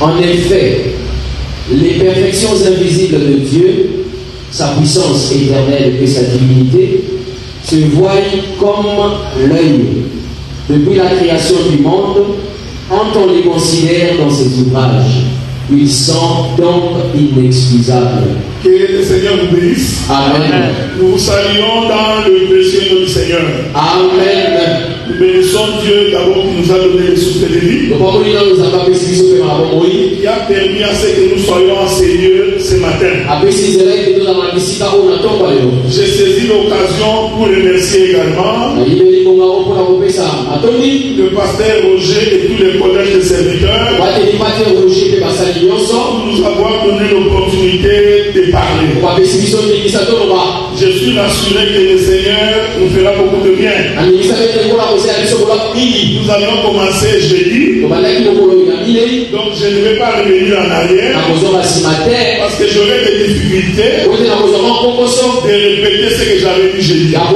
En effet, les perfections invisibles de Dieu, sa puissance éternelle et sa divinité, se voient comme l'œil depuis la création du monde, quand on les considère dans ses ouvrages. Ils sont donc inexcusables. Que le Seigneur vous bénisse. Amen. Nous vous saluons dans le précieux nom du Seigneur. Amen. Nous bénissons Dieu d'abord qui nous a donné le souffle de vie. Qui a permis à ce que nous soyons en ces lieux ce matin. J'ai saisi l'occasion pour remercier également le pasteur Roger et tous les collèges de serviteurs pour nous avoir donné l'opportunité de parler. Je suis rassuré que le Seigneur nous fera beaucoup de bien. Nous allons commencer jeudi. Donc je ne vais pas revenir en arrière parce que j'aurai des difficultés de répéter ce que j'avais dit jeudi. Parce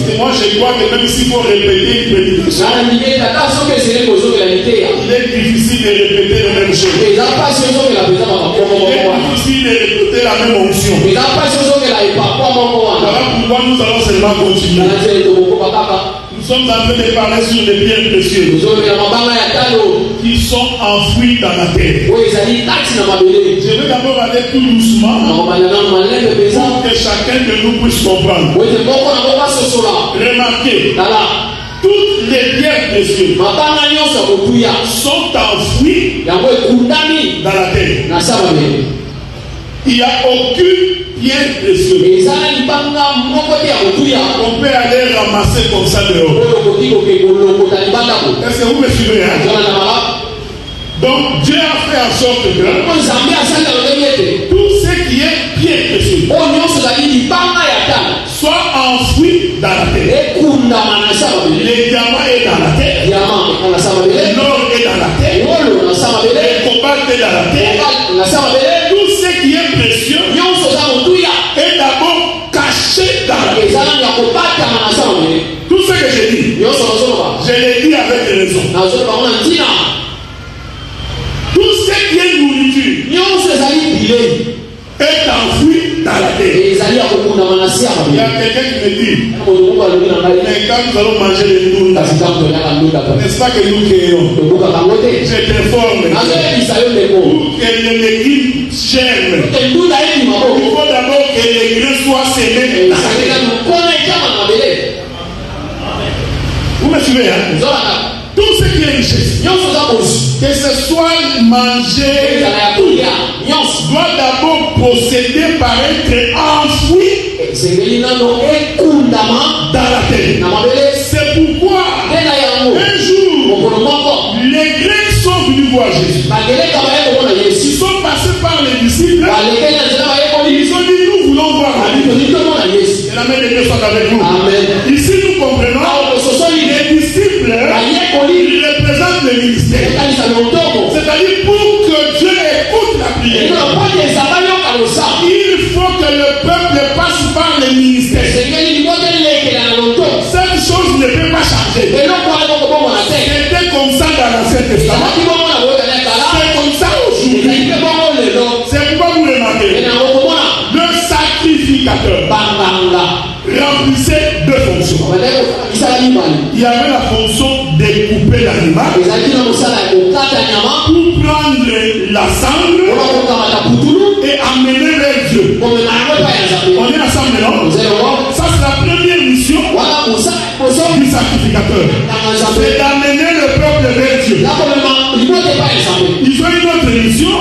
que moi je crois que même s'il faut répéter une prédication, il est difficile de répéter la même chose. Il est difficile de répéter la même onction. Voilà pourquoi nous allons seulement continuer. Nous sommes en train de parler sur les biens précieux qui sont enfouis dans la terre. Je vais d'abord aller tout doucement pour que chacun de nous puisse comprendre. Remarquez, toutes les biens précieux sont enfouis dans la terre. Il n'y a aucune bien précieux on peut aller ramasser comme ça dehors. Est-ce que vous me suivez, hein? Donc Dieu a fait en sorte que tout ce qui est bien précieux soit enfoui dans la terre. Les diamants est dans la terre. L'or est dans la terre. Le cobalt est dans la terre. Tout ce qui est précieux est d'abord caché dans la terre. Tout ce que j'ai dit, je l'ai dit avec raison. Tout ce qui est nourriture est enfoui dans la terre. Il y a quelqu'un qui me dit, mais quand nous allons manger les nourritures, n'est-ce pas que nous créons? Je t'informe pour que les légumes germent. Il faut d'abord que les grains soient sémés dans la terre. Vous me suivez, hein? Tout ce qui est richesse, que ce soit mangé, doit d'abord procéder par être enfoui dans la terre. C'est pourquoi un jour, les Grecs sont venus voir Jésus. Ils sont passés par les disciples. Ils ont dit, nous voulons voir Jésus. Et la main de Dieu soit avec vous. Amen. Ici, nous comprenons les disciples, ils représentent le ministère. C'est-à-dire pour que Dieu écoute la prière, il faut que le peuple passe par le ministère. Cette chose ne peut pas changer. C'était comme ça dans l'Ancien Testament. C'est comme ça aujourd'hui. C'est pourquoi vous remarquez, le sacrificateur remplissait deux fonctions. Il y avait la fonction de couper l'animal pour prendre la cendre et amener vers Dieu. On est ensemble, non? Ça, c'est la première mission du sacrificateur. C'est d'amener le peuple vers Dieu. Ils ont une autre mission,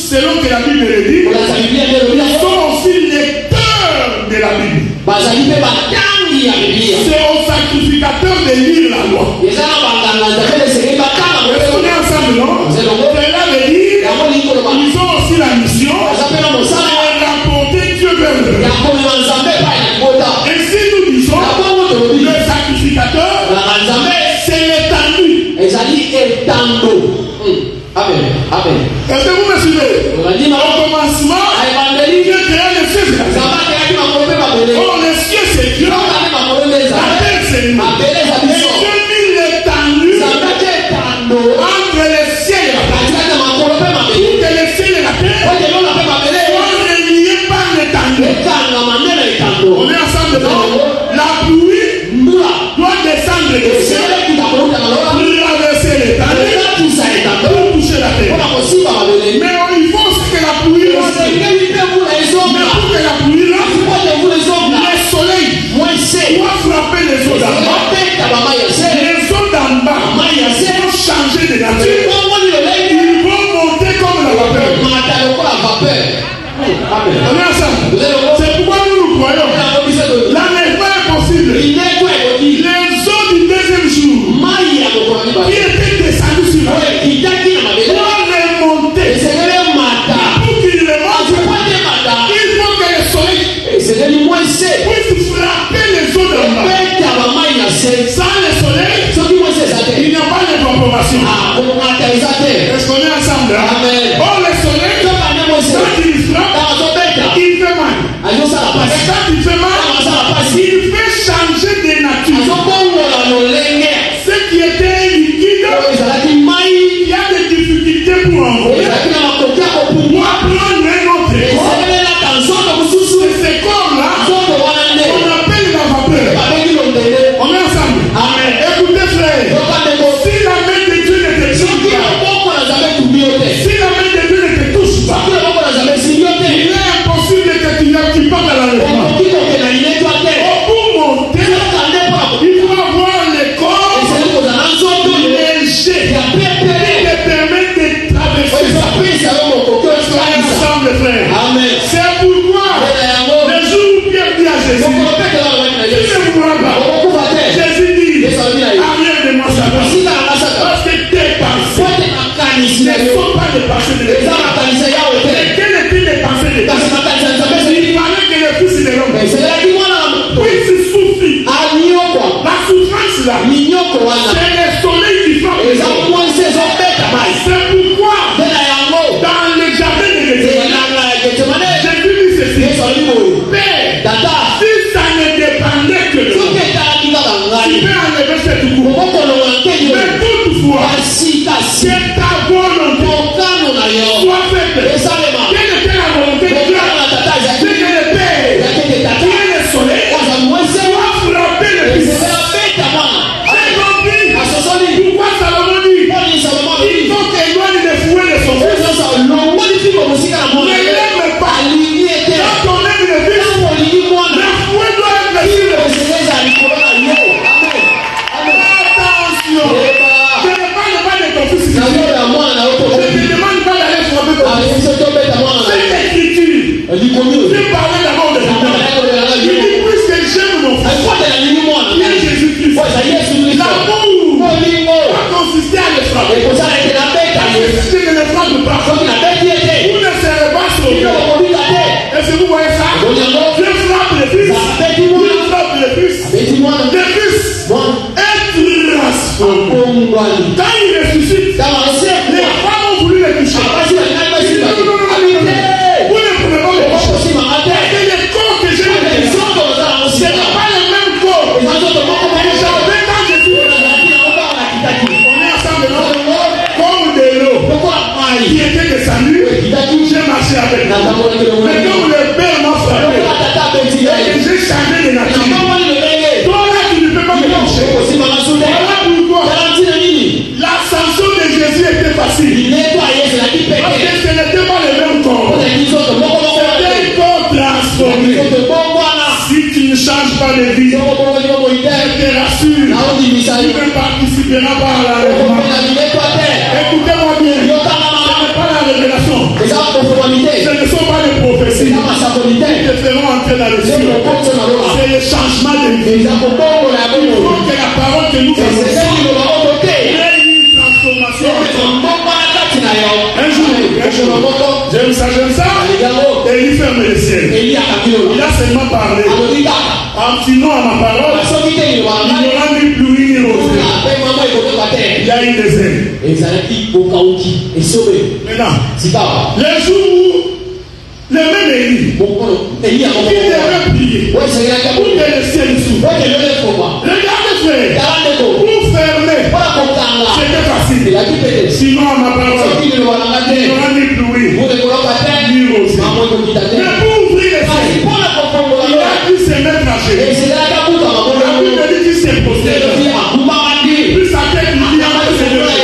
selon que la Bible le dit. Ils sont aussi lecteurs de la Bible. C'est au sacrificateur de lire la loi. On est ensemble, non? Cela veut dire ils ont aussi la mission de rapporter Dieu vers eux. Et si nous disons le sacrificateur, c'est l'étendue. Amen. Est-ce que vous me suivez? Au commencement, Dieu créa les cieux. Oh, les cieux c'est Dieu. La terre c'est nous. Et Dieu mit l'étendue On est ensemble. C'est pourquoi nous croyons. L'enlèvement est possible. Les eaux du deuxième jour qui étaient descendues sur la terre pour remonter. Pour qu'il remonte, il faut que le soleil puisse frapper les eaux d'en bas. Sans le soleil, il n'y a pas d'évaporation. Est-ce qu'on est ensemble? Oh, le soleil, quand il frappe, il fait mal. Et quand il fait mal, il fait changer de nature. Ce qui était liquide, il y a des difficultés pour envoyer. Pour apprendre un autre corps. Et ce corps-là, on appelle la vapeur. On est ensemble. Amen. Écoutez, frère, si la main de Dieu ne te touche pas, si la main de Dieu ne te touche pas, il est impossible que tu partes à l'enlèvement. Pour monter, il faut avoir le corps léger qui te permet de traverser ça. Soyez ensemble, frère. C'est pourquoi le jour où Pierre dit à Jésus, tu ne mourras pas. Jésus dit, arrière de moi, Satan, parce que tes pensées ne sont pas des pensées de l'Église. Mais quelles étaient les pensées de l'Église? Il fallait que le Fils de l'homme puisse souffrir. La souffrance là, c'est le soleil qui frappe. C'est pourquoi dans le jardin de Gethsemane, Jésus dit ceci: Père, si ça ne dépendait que de toi, tu peux enlever cette coupe. Mais toutefois, c'est ta volonté soit faite. Quelle était la volonté de Dieu? C'est que le Père, qui est le soleil, soit frappé le Fils. J'ai compris pourquoi Salomon dit il faut qu'éloigne les fouets de son fils. Ne l'aime pas. Quand on aime le Fils, le fouet doit être le Fils. Attention, je ne parle pas de ton fils. Je ne te demande pas d'aller frapper ton fils. Cette écriture, je parlais d'abord de l'amour. Il dit puisque j'aime mon fils, qui est Jésus-Christ, l'amour va consister à le frapper. Si je ne le frappe pas, vous ne serez pas sauvés. Est-ce que vous voyez ça? Je frappe le Fils. Je frappe le Fils. Le Fils est transformé. Quand il ressuscite, les femmes ont voulu le toucher. Vous ne pouvez pas le toucher. C'est le corps que j'ai dit. Ce n'est pas le même corps. J'avais quand je suis on est ensemble, comme de l'eau qui était descendue, j'ai marché avec. Mais comme le Père m'a frappé, et j'ai changé de nature. Toi là, tu ne peux pas me toucher. Voilà pourquoi l'ascension de Jésus était facile. Parce que ce n'était pas le même corps. C'était un corps transformé. Si tu ne changes pas de vie, je te rassure, tu ne participeras pas à la révélation. Écoutez-moi bien, ce n'est pas la révélation. Ce ne sont pas les prophéties qui te feront entrer dans le ciel. C'est le changement de vie. Il faut que la parole que nous faisons ait une transformation. Un jour, j'aime ça, et il ferme le ciel. Il a seulement parlé. En sinon à ma parole, il n'y aura ni pluie ni rosée. Il y a une désert. Maintenant, le jour où le même Élie, il devait prier pour que le ciel s'ouvre. Regardez, frère, pour fermer, c'était facile. Sinon, à ma parole, il n'y aura ni pluie, ni rosée. Mais pour ouvrir le ciel, il a dû se mettre à gérer. La Bible dit qu'il s'est posté. Plus sa tête lui dit à se lever.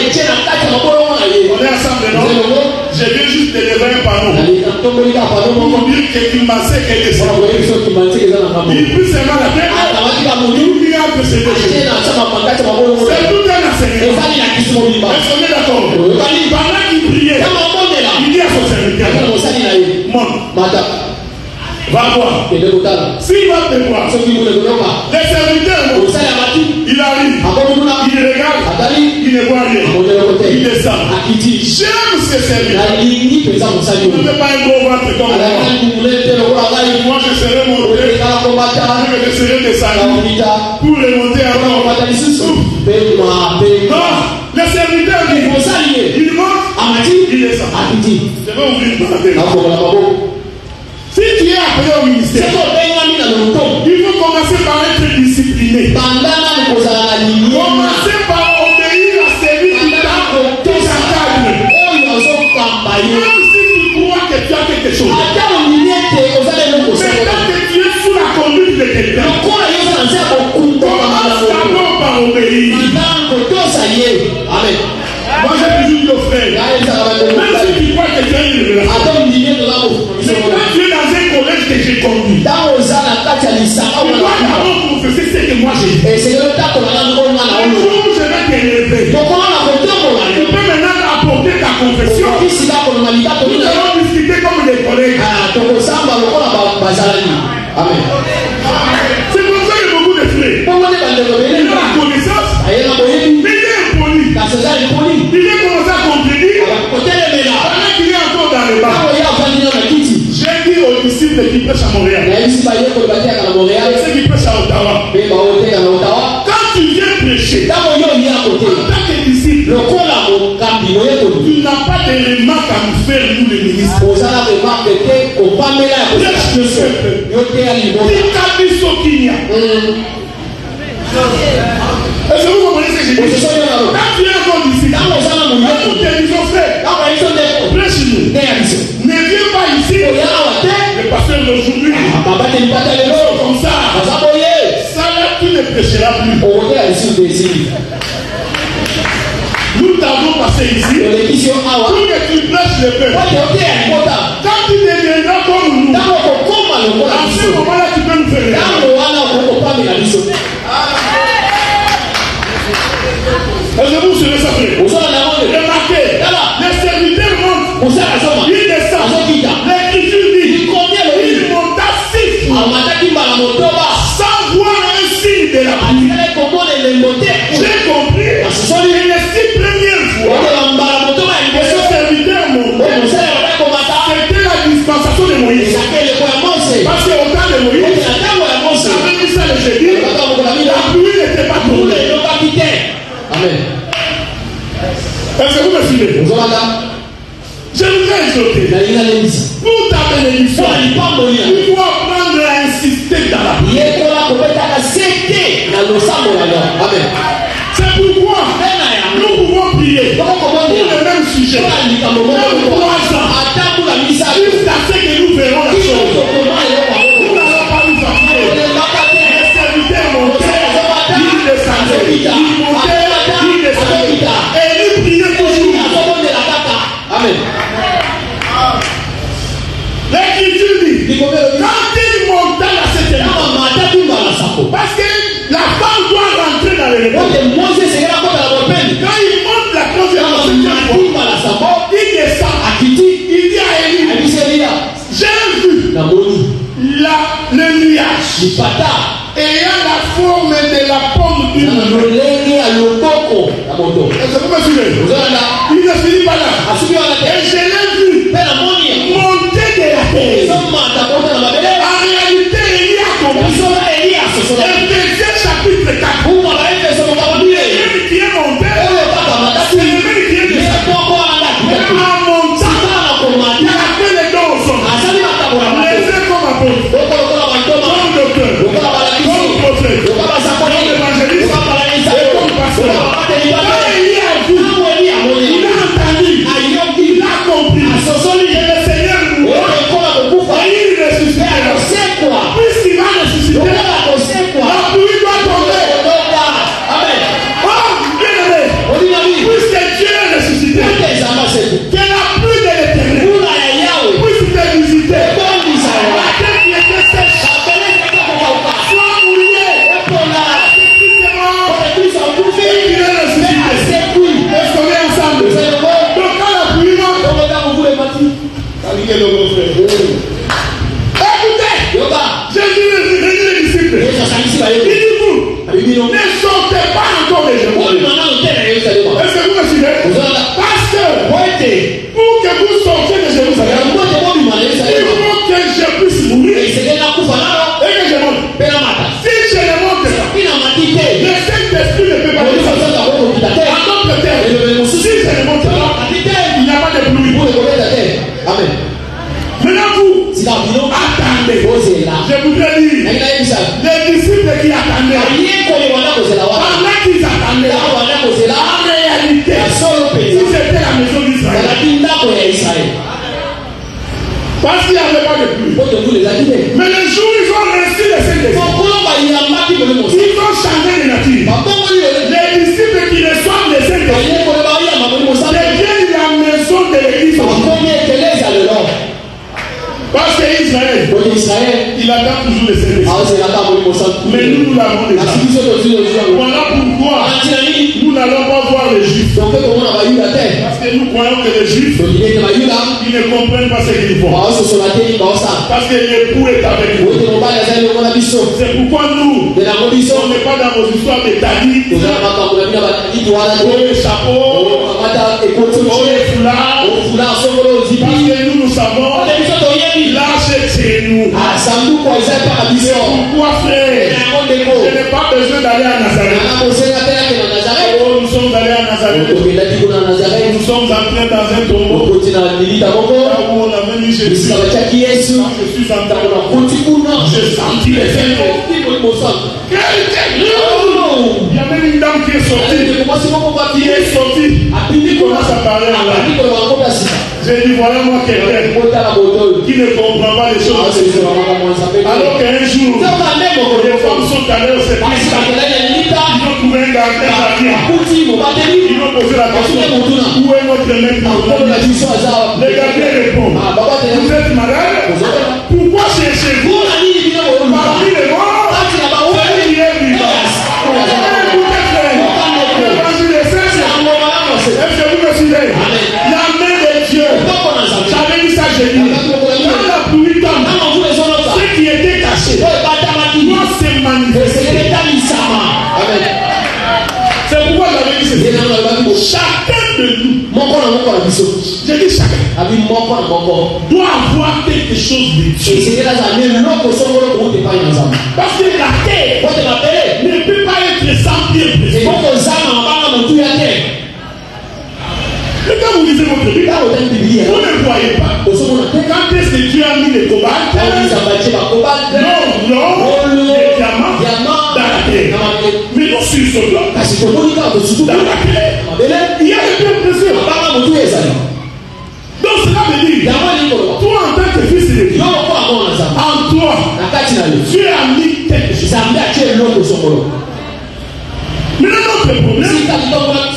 On est ensemble, non? Je viens juste de lever un panneau. Pour dire que tu m'as fait quelque chose. Il peut se mettre la tête. Il y a que c'est deux choses. C'est tout un enseignement. Est-ce qu'on est d'accord? Pendant qu'il priait, il dit à son serviteur, Monte. Va voir. S'il va te voir, les serviteurs, il arrive, il regarde, il ne voit rien, il descend. J'aime ces serviteurs. Je ne veux pas un gros ventre comme moi. Je serai monté, je serai descendu pour remonter encore. Non, les serviteurs, il monte, il descend. Je vais ouvrir une parenthèse. Si tu es appelé au ministère, il faut commencer par être discipliné. Commencer par obéir à celui qui t'a cadre. Même si tu crois que tu as quelque chose. Mais tant que tu es sous la conduite de quelqu'un, commence d'abord par obéir. Amen. Moi j'ai toujours dit aux frères, même si tu crois que tu as une révélation, mais quand tu es dans un collège que j'ai conduit, tu dois d'abord confesser ce que moi j'ai dit. Un jour je vais te lever. Tu peux maintenant apporter ta confession. Nous allons discuter comme des collègues. Amen. C'est pour ça que beaucoup de frères, ils ont la connaissance, mais il est impoli. Il est commencé à contredire pendant qu'il est encore dans le bar. J'ai dit aux disciples qui prêchent à Montréal et ceux qui prêchent à Ottawa, quand tu viens prêcher en tant que disciple, tu n'as pas de remarques à nous faire, nous les ministres. Prêche le peuple. Est-ce que vous comprenez ce que je dis? Quand tu es encore disciple, nous te disons frère, prêche-nous. Ne viens pas ici. Le pasteur d'aujourd'hui, comme ça. Ça là, tu ne prêcheras plus. Nous t'avons passé ici pour que tu prêches le peuple. Quand tu deviendras comme nous, à ce moment-là, tu peux nous faire. Est-ce que vous serez sabrés? Remarquez, les serviteurs montent, ils descendent. L'Écriture dit, il monta 6 fois sans voir un signe de la pluie. J'ai compris. Et les 6 premières fois, les serviteurs montaient. C'était la dispensation de Moïse. Parce qu'au temps de Moïse, j'avais dit ça le jeudi, la pluie n'était pas tombée. Amen. Est-ce que vous me suivez? Je voudrais exhorter. Pour ta bénédiction, il faut apprendre à insister dans la prière. Amen. C'est pourquoi nous pouvons prier pour le même sujet. Même 3 ans. Jusqu'à ce que nous verrons la chose. Nous n'allons pas nous appuyer. Les serviteurs montaient, ils descendaient. Ils montaient, ils descendaient. Et nous prions toujours. Amen. L'Écriture dit, quand il monta la 7e, parce que la femme doit rentrer dans le repas. Quand il monte la 3e, il descend. Il dit à Élie, j'ai vu le nuage ayant la forme de la pomme d'une main. Est-ce que vous me suivez? Il ne finit pas là. Et je l'ai vu monter de la terre. En réalité, Élie a compris. Éphésiens chapitre 4. Le même qui est monté, c'est le même qui est descendu. En montant, il a fait les dons aux hommes. Les uns comme apôtres, comme docteurs, comme prophètes, comme évangélistes et comme pasteurs. Quand Élie a vu, il a entendu, il a compris. Jésus les disciples. Il dit vous, ne sortez pas encore des gens. Est-ce que vous me suivez? Parce que pour que vous sortiez de Jérusalem, il faut que je puisse mourir et que je monte. Si je ne monte pas, le Saint-Esprit ne peut pas descendre. En d'autres termes, si je ne monte pas, il n'y a pas de pluie. Amen. Maintenant vous, attendez. Je voudrais dire, les disciples qui attendaient, pendant qu'ils attendaient, en réalité, si c'était la maison d'Israël, parce qu'il n'y avait pas de pluie. Mais les jours ils ont reçu le Saint-Esprit, ils ont changé de nature. Les disciples qui reçoivent le Saint-Esprit deviennent la maison de l'Église. Parce que Israël, il attend toujours le Saint-Esprit. Mais nous l'avons déjà. Voilà pourquoi nous n'allons pas voir les Juifs. Parce que nous croyons que les Juifs, ils ne comprennent pas ce qu'ils font. Parce que l'époux est avec nous. C'est pourquoi nous, on n'est pas dans vos histoires de David, les chapeaux, les foulards. Parce que nous savons, lâchez chez nous. Pourquoi frère, je n'ai pas besoin d'aller à Nazareth. Oh, nous sommes allés à Nazareth. Nous sommes entrés dans un tombeau où on avait mis Jésus. Je suis entré. J'ai senti les ailes. Il y a même une dame qui est sortie. Qui commence à parler en langue. J'ai dit, voilà moi quelqu'un qui ne comprend pas les choses. Alors qu'un jour, les femmes sont allées au service. Ils ont trouvé un gardien. Ils ont posé la question, où est notre maître? Le gardien répond, vous êtes malade? Pourquoi cherchez-vous parmi les morts? Celui qui est vivant. Est-ce que vous me suivez? La main de Dieu. J'avais dit ça, j'ai dit. Dans la pluie tombe, ce qui était caché doit se manifester. C'est pourquoi j'avais dit ceci. Chacun de nous, j'ai dit chacun, doit avoir quelque chose de Dieu. Parce que la terre ne peut pas être sans Dieu. Mais quand vous lisez votre Bible, vous ne voyez pas. Quand est-ce que Dieu a mis les cobaltes? Non, les diamants dans la terre. Mais nous sur ce plan, dans la terre, il y a les biens précieux. Donc cela veut dire, toi en tant que fils de Dieu, en toi, Dieu a mis quelque chose. Maintenant notre problème,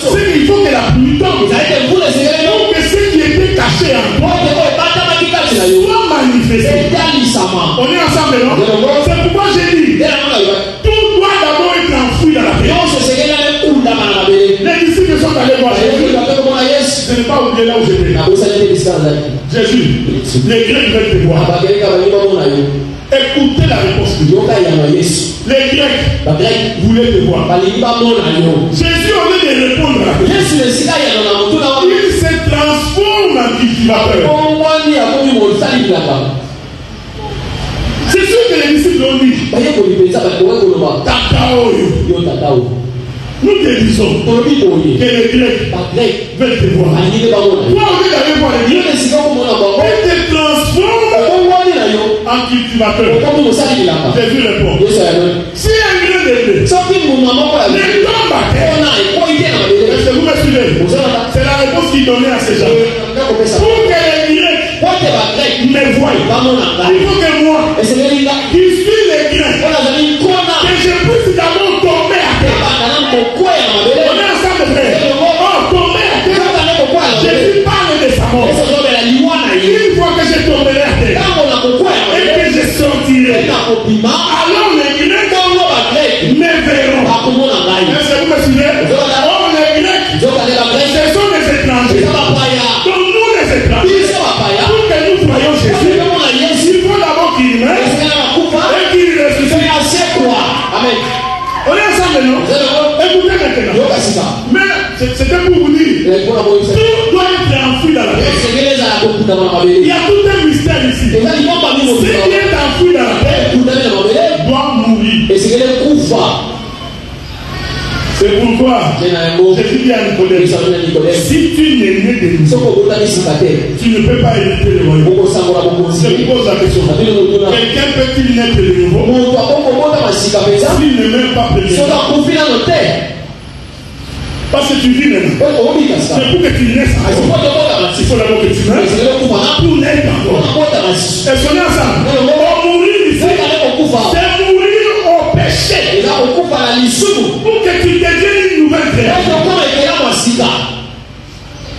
c'est qu'il faut que la pluie tombe. Donc que ce qui était caché en toi soit manifesté. On est ensemble, non? C'est pourquoi j'ai dit, tout doit d'abord être enfoui dans la terre. Les disciples sont allés voir Jésus. Je n'ai pas oublié là où j'étais. Jésus, les Grecs veulent te voir. Écoutez la réponse de Dieu. Les Grecs voulaient te voir. Jésus, au lieu de répondre à la question, il se transforme en cultivateur. C'est sûr que les disciples ont dit, nous te disons que les Grecs veulent te voir. Toi, au lieu d'aller voir les Grecs, il te transforme en cultivateur. Jésus répond, si un grain de blé ne tombe à terre, est-ce que vous me suivez? C'est la réponse qu'il donnait à ces gens. Pour que les Grecs me voient, il faut que moi, qui suis les Grecs, que je puisse d'abord tomber à terre. On est ensemble, frère. Oh, tomber à terre. Jésus parle de sa mort. Une fois que je tomberai à terre et que je sortirai, alors les Grecs me verront. Est-ce que vous me suivez? Oh, les Grecs, ce sont des étrangers. Donc nous les étrangers, pour que nous Il y a tout un mystère ici. Si Dieu est enfoui dans la terre, doit mourir. C'est pourquoi Jésus dit à Nicodème, si tu n'es né de nouveau, tu ne peux pas hériter le royaume. Je pose la question. Quelqu'un peut-il naître de nouveau s'il ne même pas prévu? Parce que tu vis maintenant. C'est pour que tu naisses encore. Il faut d'abord que tu naisses pour naître encore. Est-ce qu'on est ensemble? On mourir ici, c'est mourir au péché. Pour que tu deviennes une nouvelle créature.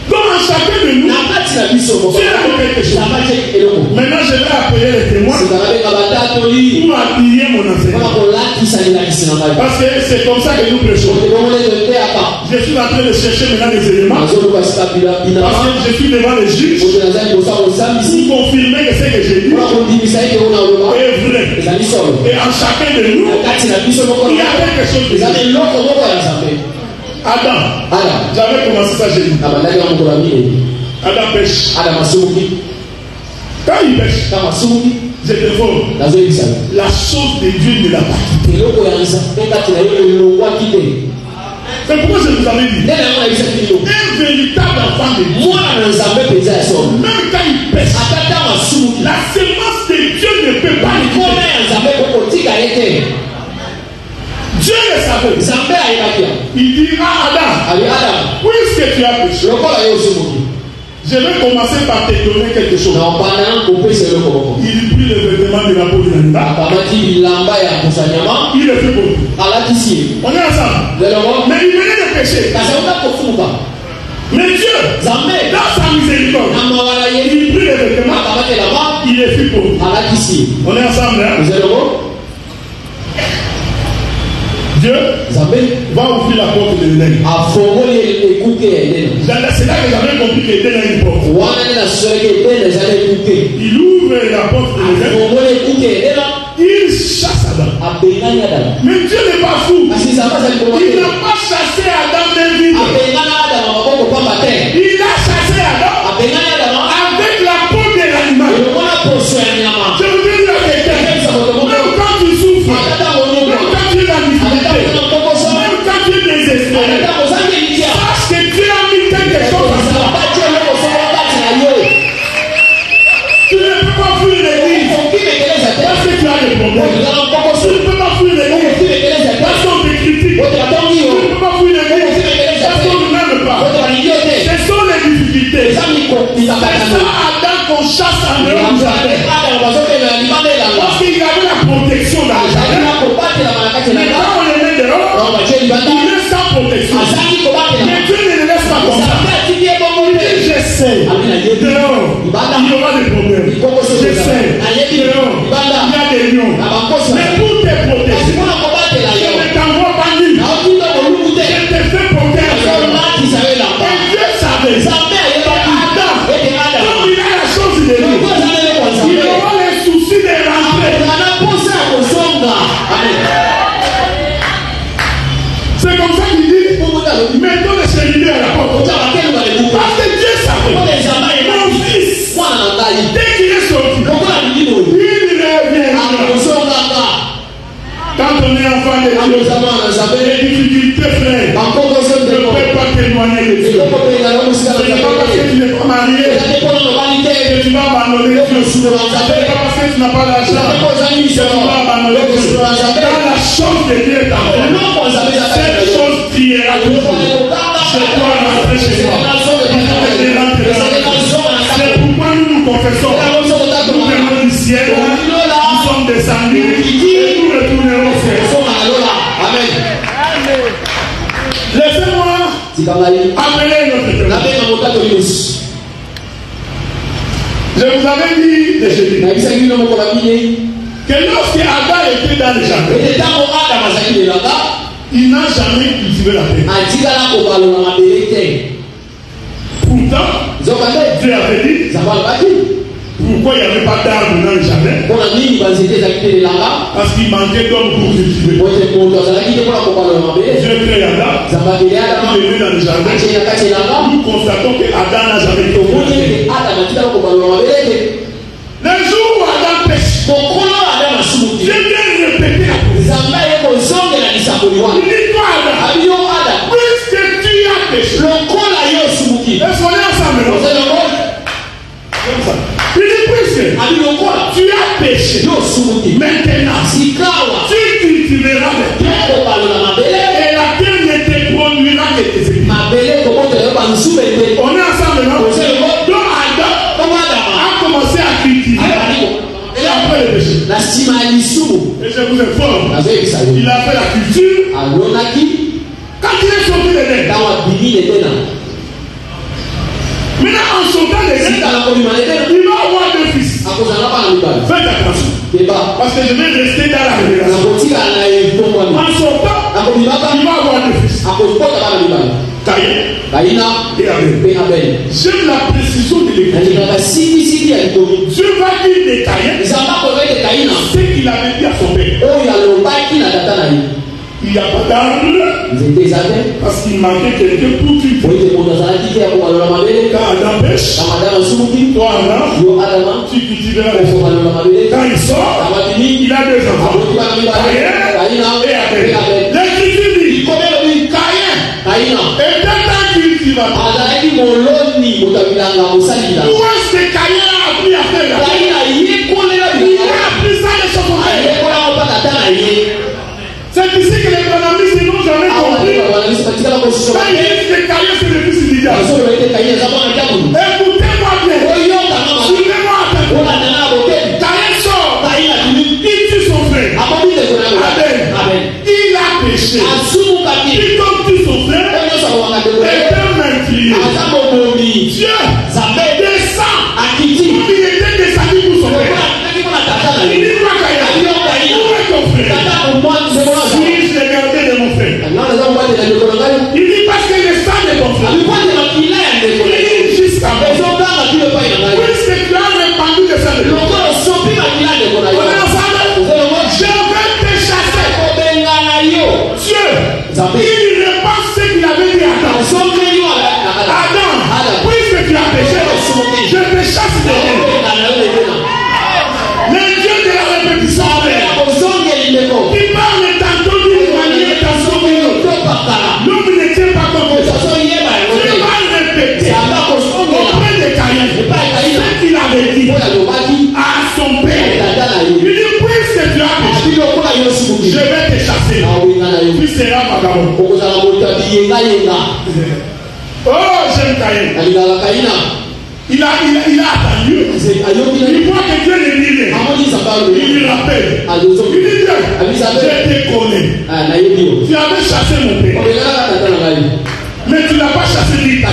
Donc en chacun de nous, Dieu a quelque chose. Maintenant je vais appeler les témoins pour habiller mon enseignement. Parce que c'est comme ça que nous prêchons. Je suis en train de chercher maintenant des éléments. Parce que je suis devant les juges pour confirmer que ce que j'ai dit est vrai. Et en chacun de nous, il y a quelque chose de ça. Adam, j'avais commencé ça chez lui. Adam pêche. Quand il pêche, j'étais fort. La chose de Dieu ne l'a pas quitté. C'est pourquoi je vous avais dit, un véritable enfant de Dieu, même quand il pêche, la semence de Dieu ne peut pas le quitter. Dieu le savait. Il dit à Adam, puisque tu as péché, je vais commencer par te donner quelque chose. Il prit le vêtement de la peau de l'animal. Il le fait pour lui. On est ensemble. Mais il venait de pécher. Mais Dieu, dans sa miséricorde, il prit le vêtement. Il le fait pour lui. On est ensemble, hein? Dieu va ouvrir la porte de l'Éden. C'est là que j'avais compris que l'Éden a une porte. Il ouvre la porte de l'Éden. Il chasse Adam. Mais Dieu n'est pas fou. Il n'a pas chassé Adam même vivant. Il a chassé Adam avec la peau de l'animal. Je veux dire à quelqu'un, même quand tu souffres, même quand tu es dans la difficulté, même quand tu es désespéré, sache que Dieu a mis quelque chose à toi. Tu ne peux pas fuir l'église parce que tu as des problèmes. Tu ne peux pas fuir l'église parce qu'on te critique. Tu ne peux pas fuir l'église parce qu'on ne m'aime pas. Ce sont les difficultés. C'est ça Adam qu'on chasse en dehors du jardin. Parce qu'il y avait la protection dans le jardin. Mais quand on les met dehors, il est sans protection. Mais Dieu ne le laisse pas comme ça. Il dit j'essaie. Dehors, il y aura des problèmes. J'essaie. Dehors, il y a des lions. Mais pour te protéger, je ne t'envoie pas nu. Je te fais protéger. Et Dieu savait. Adam, comme il a la chose de lui, il aura les soucis de rentrer. C'est comme ça qu'il dit, mettons les chérubins à la porte. Parce que Dieu savait. Mon fils, dès qu'il est sorti, il revient. Quand on est enfant de Dieu, les difficultés, frère, ne peuvent pas témoigner de Dieu. Ce n'est pas parce que tu n'es pas marié que tu vas abandonner Dieu. Ce n'est pas parce que tu n'as pas l'argent que tu vas abandonner Dieu. Quand la chose de Dieu est en toi, cette chose priera toujours. C'est toi rentrer chez toi. C'est pourquoi nous nous confessons. Nous venons du ciel, nous sommes descendus et nous retournerons au ciel. Amen. Laissez-moi appeler notre témoin. Je vous avais dit que lorsque Adam était dans le jardin, il n'a jamais cultivé la terre. Pourtant, Dieu avait dit, pourquoi Pourquoi il n'y avait pas d'arbre dans le jardin? Parce qu'il manquait d'hommes pour cultiver. Dieu crée Adam, il est né dans le jardin. Nous constatons que Adam n'a jamais été au monde. Le jour où Adam pêche, Dieu vient répéter la position. Il dit toi Adam, puisque tu as péché. Est-ce qu'on est ensemble? Il dit puisque tu as péché. Maintenant, tu cultiveras les terres et la terre ne te produira que tes épis. On est ensemble, non? Donc Adam a commencé à cultiver et après le péché. Et je vous informe, il a fait la culture. Quand il est sorti de l'Éden, maintenant en sortant de l'Éden, il va avoir deux fils. Faites attention. Parce que je vais rester dans la révélation. En sortant, il va avoir deux fils. Caïn et Abel. J'aime la précision de l'église. Dieu va dire de Caïn ce qu'il avait dit à son père. Il n'y a pas d'arbre parce qu'il manquait quelqu'un pour cultiver. Quand Adam pêche, toi Adam, tu cultiveras les choses. Quand il sort, il a deux enfants. Caïn et Abel. L'Écriture dit Caïn était un cultivateur. Où est-ce que Caïn a appris à faire la terre? Il a appris ça de son père. C'est ici que les économistes n'ont jamais compris. Quand ils disent que Caïn c'est le fils d'Ida. Écoutez-moi bien. Suivez-moi attentivement. Caïn sort. Il tue son frère. Abel. Il a péché. Il tombe tue son frère. Et deux meurtriers. Dieu descend. Comme il était descendu pour son frère. Il dit quoi Caïn? Où est ton frère? Suis-je le gardien de mon frère? Il dit parce que le sang de ton frère. Il dit jusqu'à présent. Puisque tu as répandu le sang de ton frère. Je vais te chasser. Dieu, il répand ce qu'il avait dit à Adam. Adam, puisque tu as péché, je te chasse de Dieu. Le Dieu de la répétition. Il parle tantôt d'une manière, tantôt d'une autre. L'homme ne tient pas compte de ça. Dieu va répéter auprès de Caïn ce qu'il avait dit à son père. Il dit puisque tu as péché, je vais te chasser. Tu seras vagabond. Oh, j'aime Caïn. Il a attendu. Il voit que Dieu ne dit rien. Il lui rappelle. Il dit Dieu, je te connais. Tu avais chassé mon père. Mais tu n'as pas chassé lui.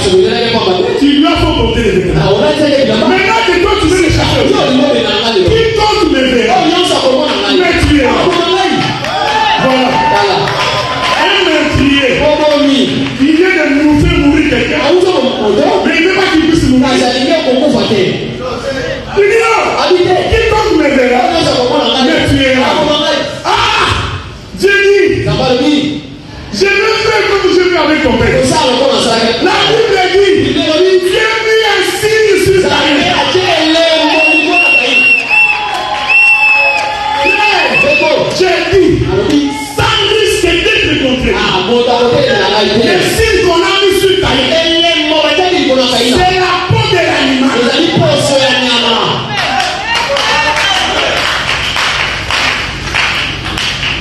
Tu lui as fait porter les vêtements. Maintenant que toi tu veux le chasser, quiconque me verra. Mais tu es là. Voilà. Un meurtrier. Il vient de nous faire mourir quelqu'un. Mais il ne veut pas qu'il puisse mourir. Il dit non. Quiconque me verra. Mais tu es là. Ah! Dieu dit. Je vais faire comme je fais avec ton père. La Bible dit. Dieu mit un signe sur Caïn. J'ai dit. Sans risque d'être contré. Le signe qu'on a mis sur Caïn. C'est la peau de l'animal.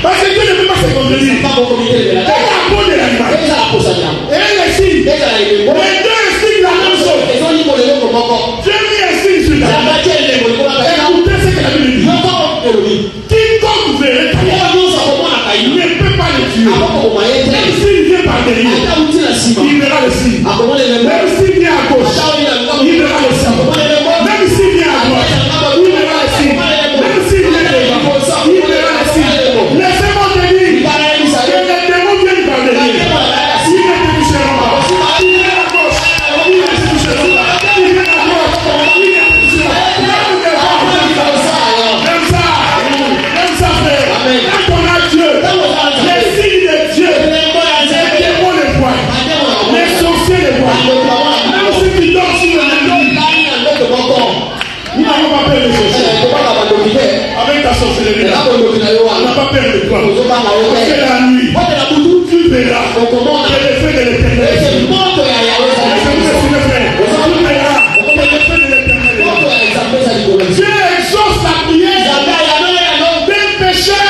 Parce que Dieu ne peut pas se contredire. Et la peau de l'animal. Et les signes. Les deux signes la même chose. Dieu mit un signe sur Caïn. Écoutez ce que la Bible dit. Quiconque verrait Caïn ne peut pas le tuer. Même s'il vient par derrière, il verra le signe. Même s'il vient à gauche, il verra le signe. Même s'il vient à droite, il verra le signe. Même s'il vient devant, il verra le signe. Laissez-moi te dire que les démons viennent par derrière. Ils ne te toucheront pas. Il vient à gauche, ils ne te toucheront pas. Il vient à droite, ils ne te toucheront pas. n'a pas peur de chercher. Avec ta sorcellerie, on n'a pas peur de toi. Parce que la nuit, tu verras que l'effet de l'éternel. Dieu exauce la prière d'un pécheur.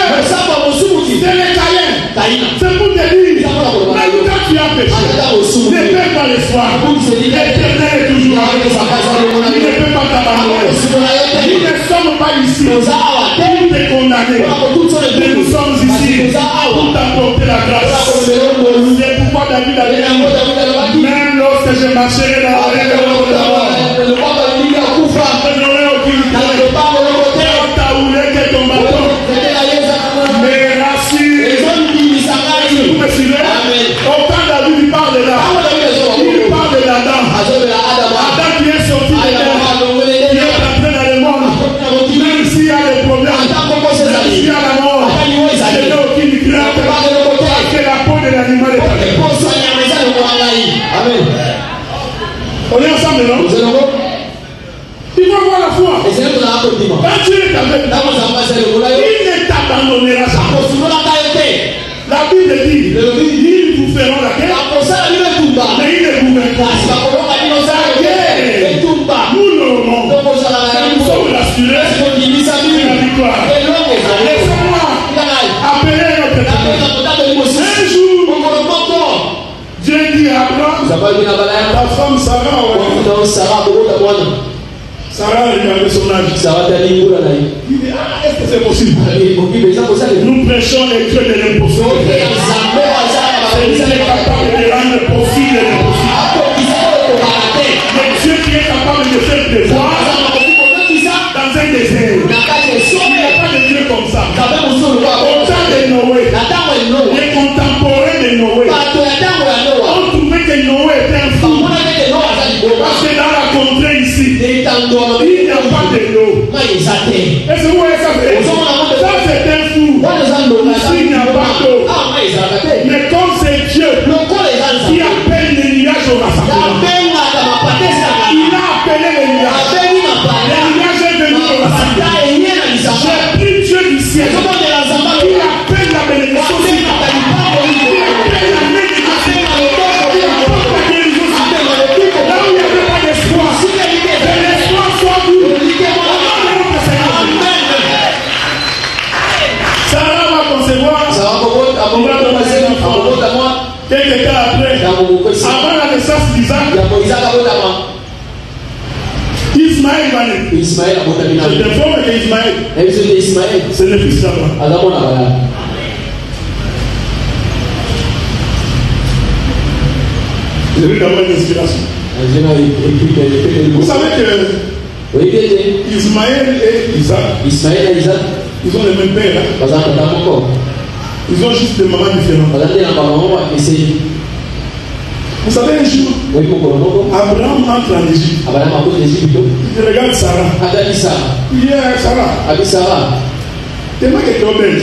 C'est les Caïens. C'est pour te dire, même quand tu as péché, ne perds pas l'espoir. L'éternel est toujours avec toi. Il ne peut pas t'abandonner. Nous ne sommes pas ici pour te condamner. Mais nous sommes ici pour t'apporter la grâce. C'est pourquoi David a dit, même lorsque je marcherai dans la rue de l'homme, je n'aurai aucune crainte. Quand tu as roulé que ton bâton me rassure. Vous me suivez? Autant David il parle de là. Il parle de l'Adam. Adam qui est sorti de terre, qui est entré dans le monde. Même s'il y a des problèmes, même s'il y a la mort, je n'ai aucune crainte. Parce que la peau de l'animal est avec. Amen. On est ensemble, non? Il faut avoir la foi. Quand Dieu est avec toi, il ne t'abandonnera jamais. La Bible dit, ils vous feront la guerre, mais ils ne vous vaincront pas. Nous l'aurons. Nous sommes rassurés de la victoire. Laissez-moi appeler notre Dieu. Un jour, Dieu dit à Abraham, ta femme Sarah, Sarah regardait son âge. Il dit, est-ce que c'est possible? Nous prêchons les dieux de l'impossible. C'est Dieu capable de rendre possible l'impossible. Le Dieu qui est capable de faire des voies dans un désert. Il n'y a pas de Dieu comme ça. Au temps de Noé, les contemporains de Noé ont trouvé que Noé était un fou. Parce que dans la contrée ici, il n'y a pas de l'eau. Est-ce que vous voyez ça? Ça c'est un fou. Ici il n'y a pas d'eau. Mais comme c'est Dieu qui appelle les nuages au rassemblement, il a appelé les nuages. Les nuages est venu au rassemblement. J'ai pris Dieu du ciel. Il appelle la bénédiction. Il appelle la bénédiction. Il apporte la guérison. Là où il n'y avait pas d'espoir, que l'espoir soit vous. Sarah va concevoir. On va commencer quelques temps après, avant la naissance d'Isaac, Ismaël va naître. Je t'informe que Ismaël, c'est le fils d'Abraham. Je vais d'abord une inspiration. Vous savez que Ismaël et Isaac, ils ont le même père. Ils ont juste des mamans différentes. Vous savez, un jour, Abraham entre en Égypte. Il regarde Sarah. Il dit à Sarah, tellement que tu es belle.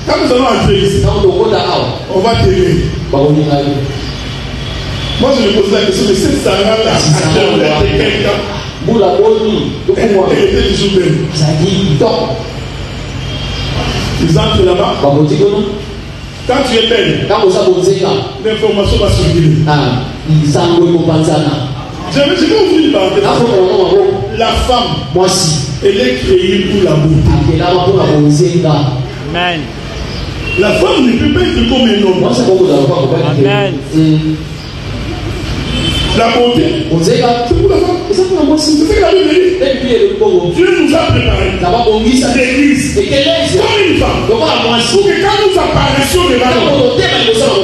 Quand nous allons entrer ici, on va t'aimer. Moi, je me pose la question, mais cette Sarah-là, elle était quelqu'un. Elle était toujours belle. Ils entrent là-bas. Quand tu es belle, l'information va circuler. Je vais ouvrir une parenthèse. La femme, elle est créée pour la beauté. Amen. La femme ne peut pas être comme un homme. Amen. La beauté, c'est pour la femme. C'est pour la beauté. C'est ce que la Bible dit. Dieu nous a préparé l'église comme une femme. Pour que quand nous apparaissions devant nous,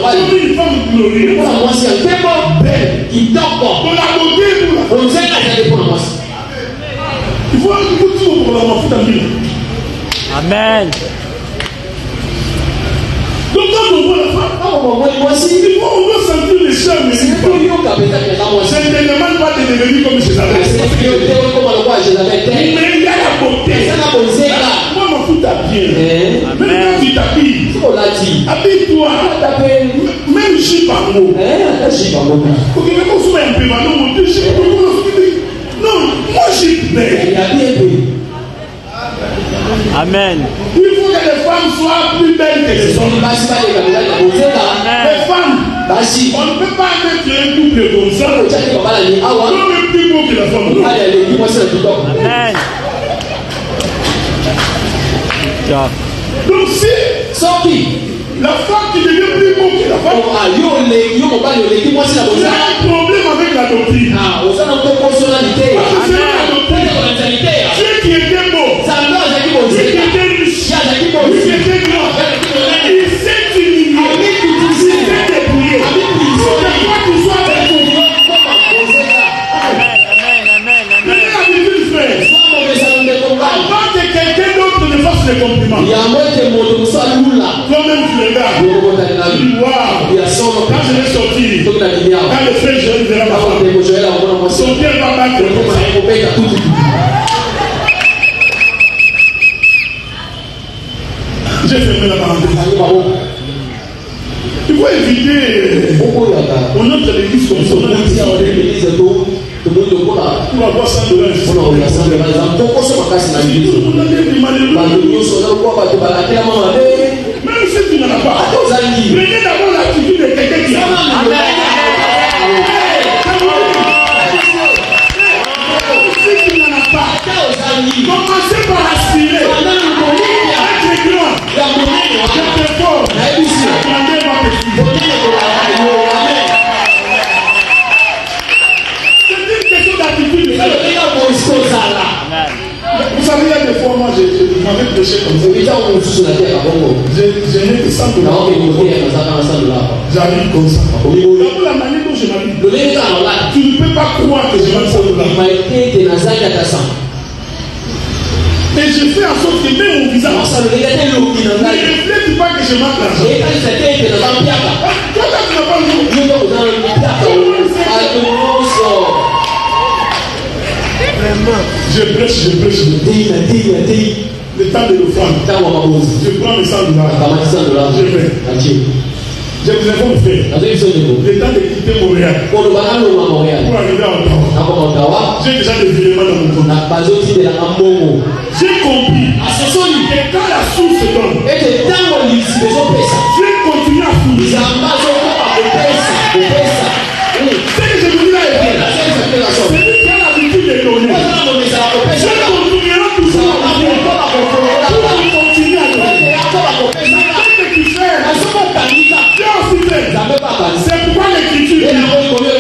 comme une femme glorieuse, pour la beauté, pour la femme. Il faut toujours pour la femme. Amen. Donc quand on voit la femme, on doit sentir les chers, mais je ne demande pas de devenir comme Jézabel. Mais il y a la beauté. Moi, je m'en fous t'habiller. Même quand tu t'habilles, habille-toi. Même chipango. Ok, mais on se met un peu, non, Amen. Il faut que les femmes soient plus belles que les hommes. Les femmes, on ne peut pas mettre un couple comme ça. L'homme est plus beau que la femme. Amen. Donc si la femme qui devient plus beau que la femme, il y a un problème avec la doctrine. Parce que c'est la doctrine. Dieu qui était beau, Dieu qui était riche, Dieu qui était grand, il s'est humilié, il s'est dépouillé. Pour que toi tu sois dépouillé. Prenez l'habitude, frère. Avant que quelqu'un d'autre ne fasse les compliments, toi-même tu regardes. Waouh! Quand je vais sortir, quand le frère Joël verra ma femme, son cœur va battre. J'ai fermé la parenthèse. Il faut éviter. On entre l'église comme ça. Pour avoir 100 $. Même si tu n'en as pas, prenez d'abord l'attitude de quelqu'un qui a. Si tu n'en as pas, commencez par aspirer. Être grand, être fort, agrandir votre esprit. C'est une question d'attitude. Vous savez, il y a des fois, moi, je m'avais prêché comme ça. Je n'ai que 100 $. J'arrive comme ça. D'abord, la manière dont je m'habille, tu ne peux pas croire que je vais 100 $. Et je fais en sorte que même mon visage ne reflète pas que je marque l'argent. Toi, tu n'as pas le Je prêche. Le temps de l'offrande. Je prends les 100 $. Je vais. Je vous informe, frère. Le temps de quitter Montréal pour arriver à Ottawa. J'ai déjà des éléments dans mon compte. J'ai compris que quand la source se donne, Dieu continue à fouiller. Ce que je vous dis là est vrai. C'est lui qui a l'habitude de donner. Je continuerai toujours à donner. Pour continuer à donner. Ce que tu fais, Dieu aussi fait. C'est pourquoi l'Écriture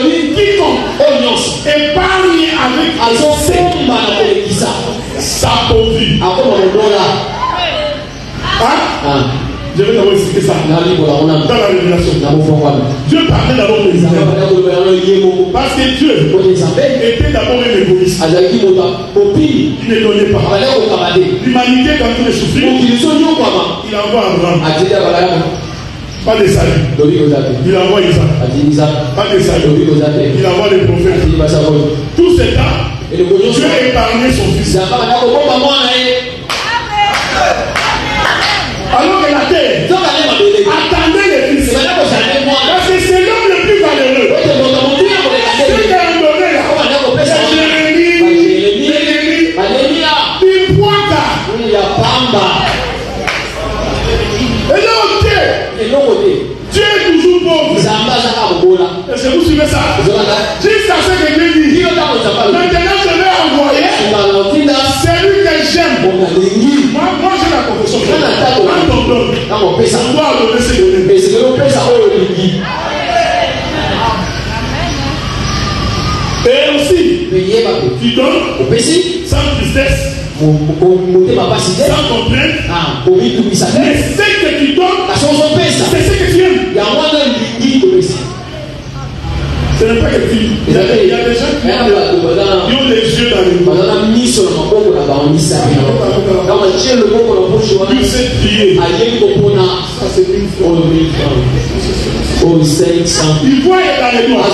dit quiconque épargne avec s'appauvrit. Je vais d'abord expliquer ça. Dans la révélation. Dieu parlait d'abord des Israël. Parce que Dieu était d'abord un égoïste. Il ne donnait pas. L'humanité, quand il est souffert, il envoie Abraham. Pas de salut. Il envoie Isaac. Pas de salut. Il envoie les prophètes. Tout ce temps, Dieu a épargné son fils. Alors que la terre attendait les fils. Parce que c'est l'homme le plus valeureux. Celui qui a donné là, Jérémie, Bipoaka. Et là, Dieu est toujours pauvre. Est-ce que vous suivez ça? Jusqu'à ce que Dieu dit, maintenant je vais envoyer celui que j'aime. Moi j'ai la confession. Quand on donne, on doit donner ce que et aussi, tu donnes sans tristesse, sans contrainte. Mais ce que tu donnes, c'est ce que tu aimes. Ce n'est pas que tu. Il y a des gens qui ont les yeux dans les mains. Tu sais prier. Ça c'est une fois. Il voit dans les mains.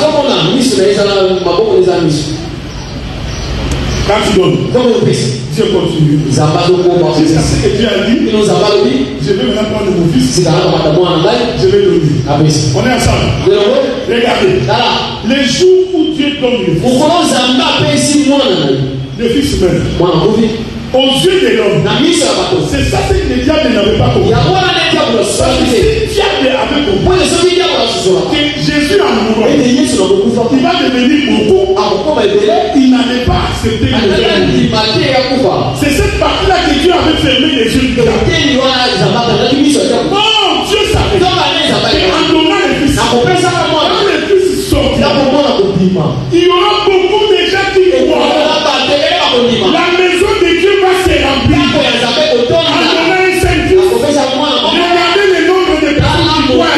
Quand tu donnes, Dieu continue. Jusqu'à ce que Dieu a dit, je vais maintenant prendre mon fils. Je vais donner. On est ensemble. Regardez. Les jours où Dieu donne le fils meurt. aux yeux de l'homme. C'est ça que le diable n'avait pas compris. Parce que si le diable avait compris que Jésus a mouru, il va devenir beaucoup. Il n'avait pas accepté le diable. C'est cette partie-là que Dieu avait fermé les yeux du diable. Non, Dieu savait. Et en donnant le Fils, quand le Fils sortira, il y aura beaucoup de gens qui croient. La maison de Dieu va se remplir. En donnant un seul Fils. Regardez le nombre de personnes qui croient.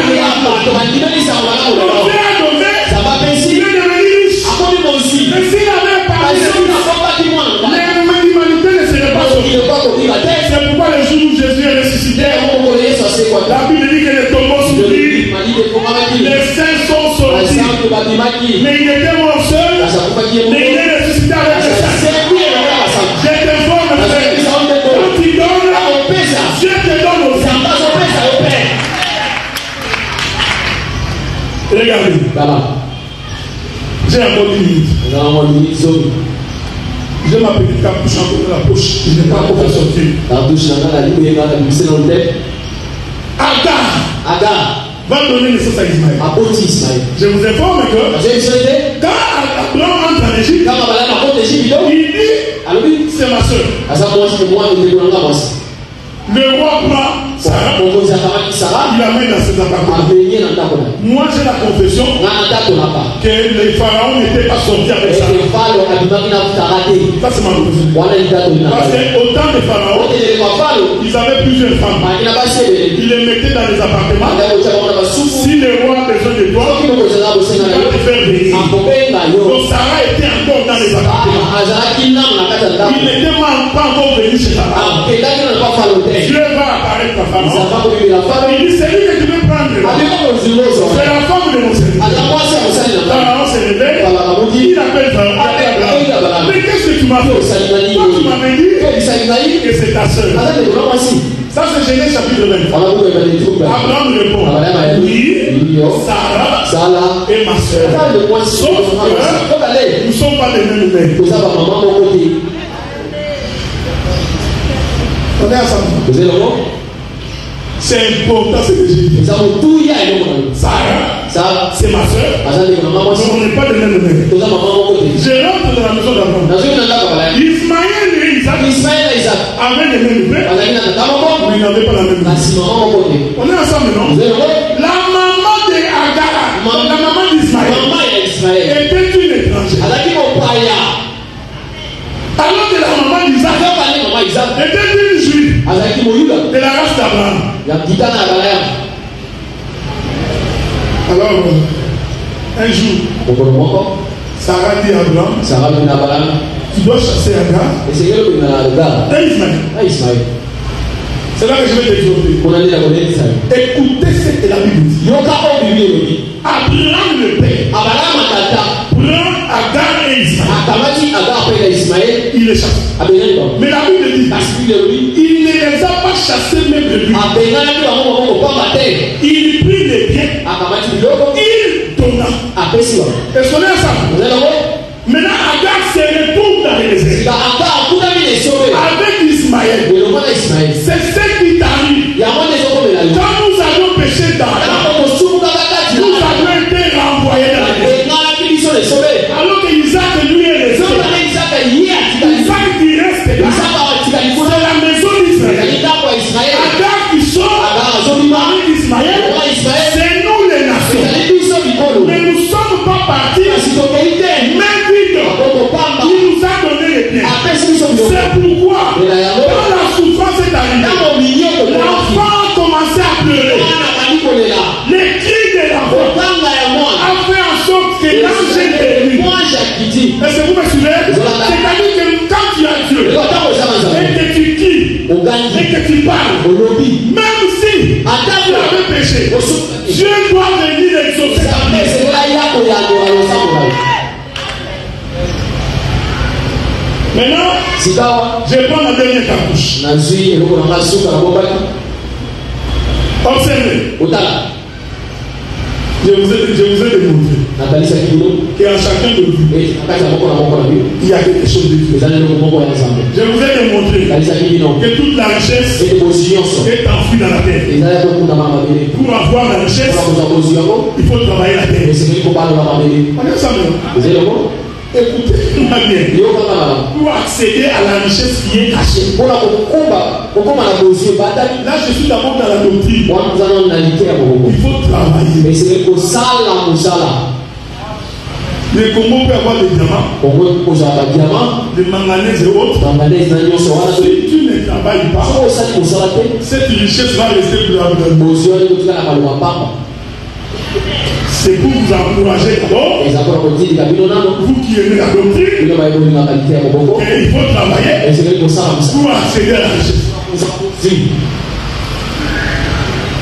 Il est devenu riche. Mais s'il avait parlé, l'humanité ne serait pas sauvée. C'est pourquoi le jour où Jésus est ressuscité, la Bible dit que les tombeaux s'ouvrent, les saints sont sortis. Mais il était mort seul, mais il est ressuscité avec les saints. Je t'informe, frère, quand tu donnes, Dieu te donne aussi. Regardez, j'ai encore 10 minutes. J'ai ma petite capuche encore dans la poche. Je n'ai pas encore fait sortir. Agar va donner naissance à Ismaël. Je vous informe que quand Abraham entre en Égypte, il dit c'est ma soeur. Le roi prend Sarah, il l'amène dans ses appartements. Moi j'ai la confession que les pharaons n'étaient pas sortis avec ça. Ça c'est ma confession. Parce qu'au temps des pharaons, ils avaient plusieurs femmes. Ils les mettaient dans les appartements. Si le roi a besoin de toi, il va te faire venir. Donc Sarah était encore dans les appartements. Il n'était pas encore venu chez Sarah. Dieu va apparaître à Pharaon. Il dit c'est lui que tu veux prendre. C'est la femme de mon serviteur. Pharaon se réveille. Il appelle Pharaon. Mais qu'est-ce que tu m'as fait? Toi tu m'avais dit que c'est ta soeur. Ça c'est Genèse chapitre 20. Abraham répond oui, Sarah et ma soeur. Sauf que nous ne sommes pas des mêmes mères. On est ensemble. C'est important ce que j'ai dit. Sarah, c'est ma soeur. On n'est pas de même mère. Je rentre dans la maison d'Abraham. Ismaël et Isaac avaient les mêmes pères, mais ils n'avaient pas la même mère. On est ensemble, non? La maman de Agar, la maman d'Ismaël, était une étrangère. Alors que la maman d'Isaac était une juive de la race d'Abraham. Alors, un jour, Sarah dit à Abraham, tu dois chasser Agar et Ismaël. C'est là que je vais t'exhorter. Écoutez ce que la Bible dit. Abraham le père prend Agar et Ismaël. Il les chasse. Mais la Bible dit il ne les a pas chassés même de lui. Il prit les biens. Il donna. Est-ce qu'on est ensemble? Maintenant Agar se retourne dans les déserts avec Ismaël. C'est ce qui t'arrive. Quand nous avons péché dans l'âme, nous avons été renvoyés dans les déserts. Alors que Isaac lui est resté. Isaac qui reste là, c'est la maison d'Israël. Agar qui sort avec Ismaël, c'est nous les nations. Mais nous ne sommes pas partis même vide. Il nous a donné les biens. C'est pourquoi quand la souffrance est arrivée, l'enfant a commencé à pleurer. Les cris de l'enfant a fait en sorte que l'ange est venu. Est-ce que vous me suivez? C'est-à-dire que quand tu as Dieu et que tu cries et que tu parles, même si tu avais péché, Dieu doit venir exaucer ta prière. Maintenant, je prends la dernière cartouche. Observez. Je vous ai démontré qu'à chacun de vous, il y a quelque chose de Dieu. Je vous ai démontré que toute la richesse est enfouie dans la terre. Pour avoir la richesse, il faut travailler la terre. On est ensemble. Écoutez-moi bien. Pour accéder à la richesse qui est cachée. Là, je suis d'abord dans la doctrine. Il faut travailler. Le Congo peut avoir des diamants, des manganèses et autres. Si tu ne travailles pas, cette richesse va rester pour la vie. C'est pour vous encourager d'abord. Vous qui aimez la doctrine, il faut travailler pour accéder à la richesse.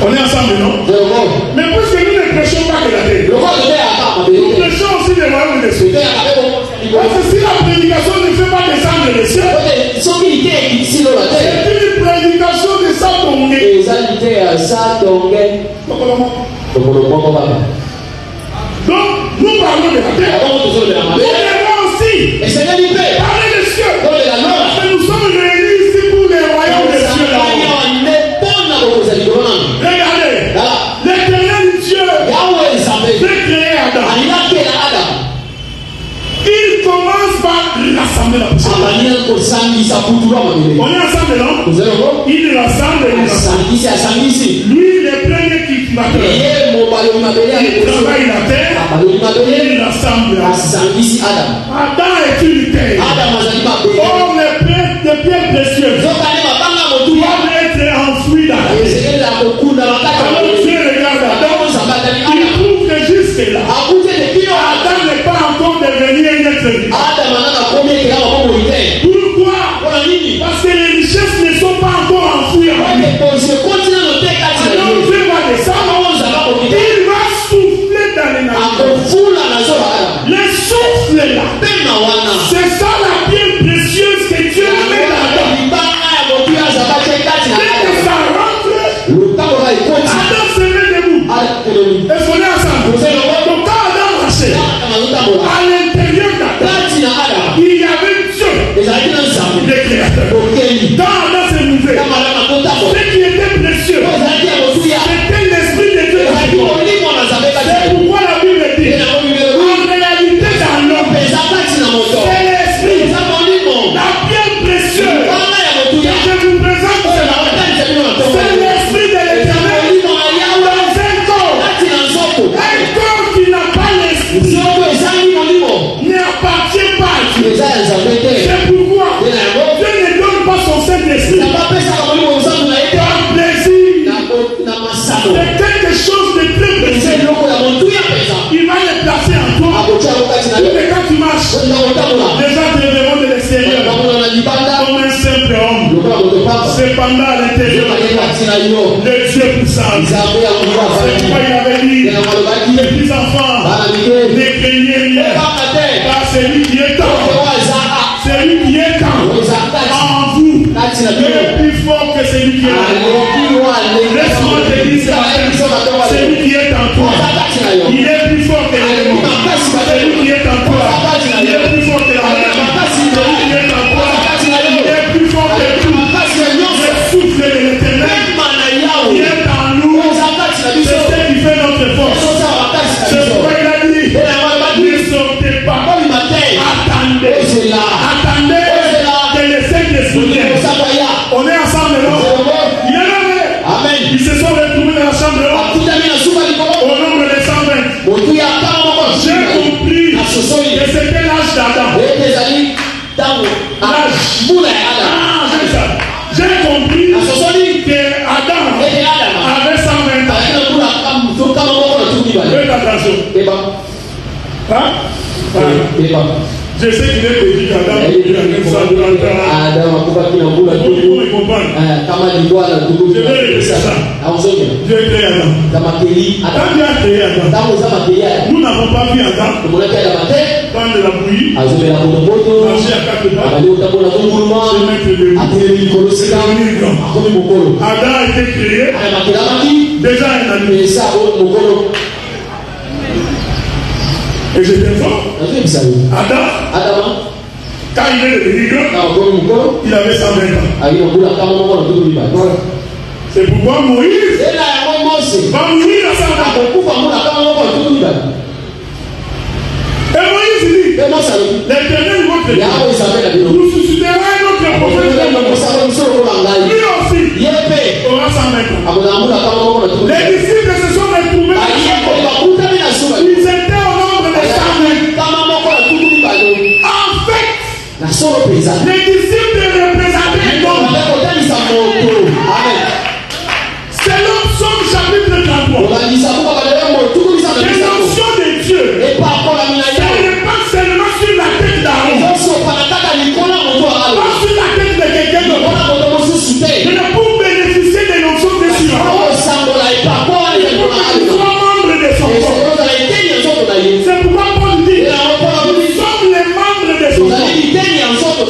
On est ensemble, non? Mais puisque nous ne prêchons pas que la terre, nous prêchons aussi des royaumes des cieux. Parce que si la prédication ne fait pas descendre les cieux, c'est une prédication de donc, nous parlons de la terre. Nous devons aussi parler des cieux. Parce que nous sommes réunis ici pour les royaumes des cieux. Regardez, l'éternel Dieu veut créer Adam. Il commence par rassembler la personne. On est ensemble, non? Il rassemble les gens. Lui, le premier qui va il travaille la terre. Il rassemble. Adam est une terre. Or, les pierres précieuses doivent être enfouies dans la terre. Alors Dieu regarde Adam. Il trouve que jusque là, Adam n'est pas encore devenu un être vivant. Pourquoi? Parce que les richesses ne sont pas encore enfouies en lui. Alors Dieu va descendre. Il va souffler dans les nations. Les souffles là, c'est ça la pierre précieuse que Dieu met dans Adam. Dès que ça rentre, Adam se met debout. Et on est ensemble. Donc quand Adam marchait, à l'intérieur d'Adam, il y avait Dieu, le créateur. Quand Adam s'est levé, ce qui était précieux, c'était l'esprit de Dieu. C'est pourquoi la Bible dit, en réalité dans l'homme, c'est l'esprit, la pierre précieuse. Je vous présente c'est l'esprit de l'éternel dans un corps. Un corps qui n'a pas l'esprit ne appartient pas à Dieu. C'est pourquoi Dieu ne donne pas son Saint-Esprit par plaisir. C'est quelque chose de très précieux. Il va le placer en toi. Mais quand tu marches, les gens te verront de l'extérieur comme un simple homme. Cependant à l'intérieur, le Dieu puissant. C'est pourquoi il avait dit, mes petits enfants, ne craignez rien, car celui qui est en vous est plus fort que celui qui est en toi. Laisse-moi te dire ça. Celui qui est en toi, il est plus fort que l'ennemi. Celui qui est en toi, il est plus fort que la maladie. Celui qui est en toi, il est plus fort que tout. Le souffle de l'éternel qui est en nous, c'est ce qui fait notre force. C'est pourquoi il a dit, ne sortez pas, attendez que le Saint-Esprit. On est ensemble, non? Il est levé. Amen. Ils se sont retrouvés dans la chambre au nombre de 120. J'ai compris que c'était l'âge d'Adam. J'ai compris que Adam avait 120 ans. Faites attention. Je sais qu'il est petit qu'Adam vous me comprenez. Je vais répéter ça. Dieu a créé Adam. Quand Dieu a créé Adam, nous n'avons pas vu Adam prendre de la bouillie, marcher à quatre pas, se mettre debout, se devenir grand. Adam a été créé déjà un animal. Et j'étais fort. Adam, quand il est devenu grand, il avait 120 ans. Voilà. C'est pourquoi Moïse va mourir à 120 ans. Et Moïse dit, l'Éternel votre Dieu nous suscitera un autre prophète. Lui aussi aura 120 ans. Les disciples se sont retrouvés. Ils étaient au nombre de 120. En fait, les disciples représentaient l'homme. C'est l'homme Somme chapitre 33. Les notions de Dieu. Ça n'est pas seulement sur la tête d'Aaron. Pas sur la tête de quelqu'un d'autre. Mais pour bénéficier des notions de Dieu. C'est pourquoi Paul dit nous sommes les membres de son corps.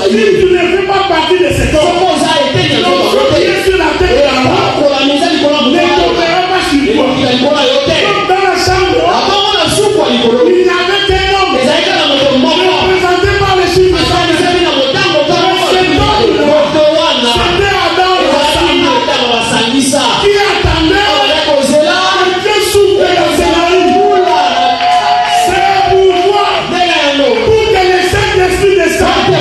Si tu ne fais pas partie de ce corps, donc tu es sur la tête d'Aaron, ne tomberas pas sur toi. Comme dans la chambre, il n'y avait qu'un homme représenté par les chiffres. C'était Adam qui attendait que Dieu souffle dans ses narines. C'est pour toi, pour que le Saint-Esprit descende.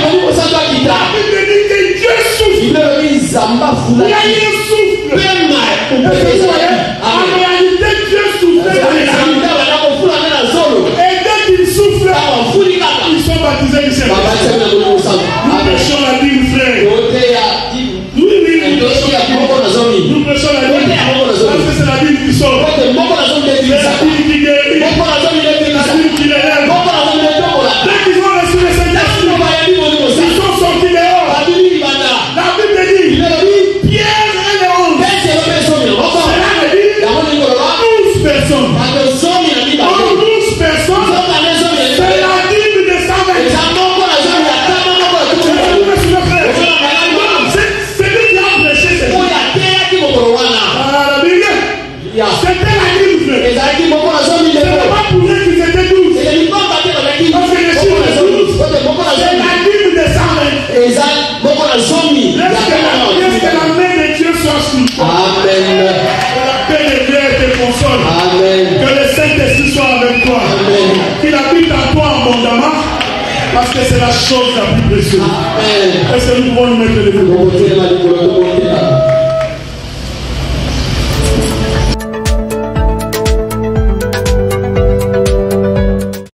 La Bible dit que Dieu souffle. Il y a un souffle. En réalité, Dieu souffle dans les âmes. Et dès qu'il souffle, ils sont baptisés du Saint-Esprit. Nous prêchons la Bible, frère. Oui, nous prêchons la Bible. Parce que c'est la Bible qui sort. C'est la Bible qui guérit. La Bible qui l'élève. Dès qu'ils ont reçu le Saint-Esprit, ils sont sortis dehors. La Bible dit Pierre et Léon. Cela veut dire 12 personnes. 12 personnes. C'est la Bible de 120. C'est lui qui a prêché cette Bible. C'était la Bible. C'est pas pour eux qu'ils étaient 12. Parce que les chiffres 12, c'est la Bible de 120. Qu'est-ce que la main de Dieu soit sur toi. Amen. Que la paix de Dieu te console. Amen. Que le Saint-Esprit soit avec toi. Amen. Qu'il habite en toi abondamment. Parce que c'est la chose la plus précieuse. Amen. Est-ce que nous pouvons nous mettre debout?